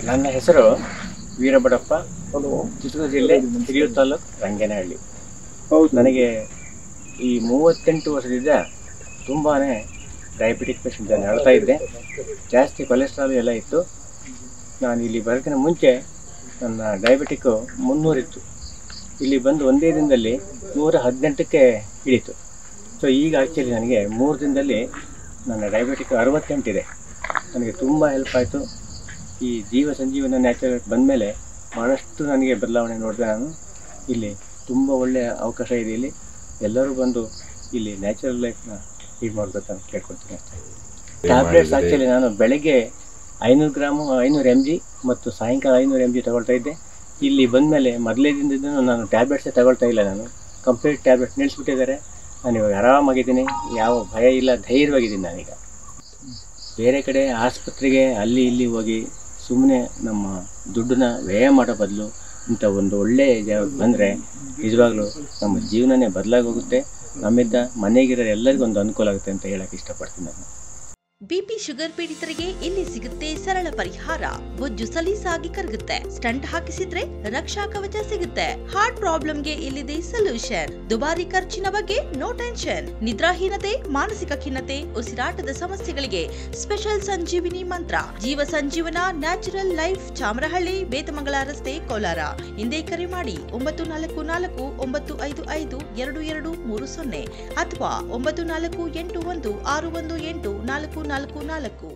ನನ್ನ ಹೆಸರು ವೀರಭದ್ರಪ್ಪ, ಚಿತ್ರದುರ್ಗ ಜಿಲ್ಲೆ ಹಿರಿಯೂರು ತಾಲೂಕು ರಂಗೇನಹಳ್ಳಿ. ನನಗೆ ಈ 38 ವರ್ಷದಿಂದ ತುಂಬಾ ಡಯಾಬಿಟಿಕ್ ಪೇಷಂಟ್ ನಡ್ತಾ ಇದ್ದೆ. ಜಾಸ್ತಿ ಕೊಲೆಸ್ಟ್ರಾಲ್ ಎಲ್ಲ ಇತ್ತು. ನಾನು ಇಲ್ಲಿ ಬರೋಕ್ಕಿಂತ ಮುಂಚೆ ನನ್ನ ಡಯಾಬಿಟಿಕ್ಕು 300 ಇತ್ತು. ಇಲ್ಲಿ ಬಂದು ಒಂದೇ ದಿನದಲ್ಲಿ 118ಕ್ಕೆ ಇಳೀತು. ಸೊ ಈಗ ಆ್ಯಕ್ಚುಲಿ ನನಗೆ 3 ದಿನದಲ್ಲಿ ನನ್ನ ಡಯಾಬಿಟಿಕ್ 68 ಇದೆ. ನನಗೆ ತುಂಬ ಹೆಲ್ಪ್ ಆಯಿತು. ಈ ಜೀವ ಸಂಜೀವನ ನ್ಯಾಚುರಲ್ ಬಂದಮೇಲೆ ಭಾಳಷ್ಟು ನನಗೆ ಬದಲಾವಣೆ ನೋಡಿದೆ. ನಾನು ಇಲ್ಲಿ ತುಂಬ ಒಳ್ಳೆಯ ಅವಕಾಶ ಇದೆ. ಇಲ್ಲಿ ಎಲ್ಲರೂ ಬಂದು ಇಲ್ಲಿ ನ್ಯಾಚುರಲ್ ಲೈಫ್ನ ಲೀಡ್ ಮಾಡಬೇಕಂತ ಕೇಳ್ಕೊಳ್ತೀನಿ. ಟ್ಯಾಬ್ಲೆಟ್ಸ್ ಆ್ಯಕ್ಚುಲಿ ನಾನು ಬೆಳಗ್ಗೆ 500 ಗ್ರಾಮು 500 mg ಮತ್ತು ಸಾಯಂಕಾಲ 500 mg ತಗೊಳ್ತಾ ಇದ್ದೆ. ಇಲ್ಲಿ ಬಂದಮೇಲೆ ಮೊದಲೇ ದಿನದಿಂದ ನಾನು ಟ್ಯಾಬ್ಲೆಟ್ಸೇ ತಗೊಳ್ತಾ ಇಲ್ಲ. ನಾನು ಕಂಪ್ಲೀಟ್ ಟ್ಯಾಬ್ಲೆಟ್ಸ್ ನಿಲ್ಲಿಸ್ಬಿಟ್ಟಿದ್ದಾರೆ. ನಾನು ಇವಾಗ ಆರಾಮಾಗಿದ್ದೀನಿ, ಯಾವ ಭಯ ಇಲ್ಲ, ಧೈರ್ಯವಾಗಿದ್ದೀನಿ. ನಾನೀಗ ಬೇರೆ ಕಡೆ ಆಸ್ಪತ್ರೆಗೆ ಅಲ್ಲಿ ಇಲ್ಲಿ ಹೋಗಿ ಸುಮ್ಮನೆ ನಮ್ಮ ದುಡ್ಡನ್ನ ವ್ಯಯ ಮಾಡೋ ಬದಲು ಇಂಥ ಒಂದು ಒಳ್ಳೆಯ ಜಾಗಕ್ಕೆ ಬಂದರೆ ನಿಜವಾಗ್ಲೂ ನಮ್ಮ ಜೀವನನೇ ಬದಲಾಗಿ ಹೋಗುತ್ತೆ. ನಮ್ಮಿಂದ ಮನೆಗಿರೋ ಎಲ್ಲರಿಗೂ ಒಂದು ಅನುಕೂಲ ಆಗುತ್ತೆ ಅಂತ ಹೇಳಕ್ಕೆ ಇಷ್ಟಪಡ್ತೀನಿ ನಾನು. ಬಿಪಿ ಶುಗರ್ ಪೀಡಿತರಿಗೆ ಇಲ್ಲಿ ಸಿಗುತ್ತೆ ಸರಳ ಪರಿಹಾರ. ಬೊಜ್ಜು ಸಲೀಸಾಗಿ ಕರಗುತ್ತೆ. ಸ್ಟಂಟ್ ಹಾಕಿಸಿದ್ರೆ ರಕ್ಷಾ ಕವಚ ಸಿಗುತ್ತೆ. ಹಾರ್ಟ್ ಪ್ರಾಬ್ಲಮ್ಗೆ ಇಲ್ಲಿದೆ ಸೊಲ್ಯೂಷನ್. ದುಬಾರಿ ಖರ್ಚಿನ ಬಗ್ಗೆ ನೋ ಟೆನ್ಷನ್. ನಿದ್ರಾಹೀನತೆ, ಮಾನಸಿಕ ಖಿನ್ನತೆ, ಉಸಿರಾಟದ ಸಮಸ್ಯೆಗಳಿಗೆ ಸ್ಪೆಷಲ್ ಸಂಜೀವಿನಿ ಮಂತ್ರ. ಜೀವ ಸಂಜೀವನ ನ್ಯಾಚುರಲ್ ಲೈಫ್, ಚಾಮರಹಳ್ಳಿ, ಬೇತಮಂಗಲ ರಸ್ತೆ, ಕೋಲಾರ. ಹಿಂದೆ ಕರೆ ಮಾಡಿ 944495522230 ಅಥವಾ 9481618444.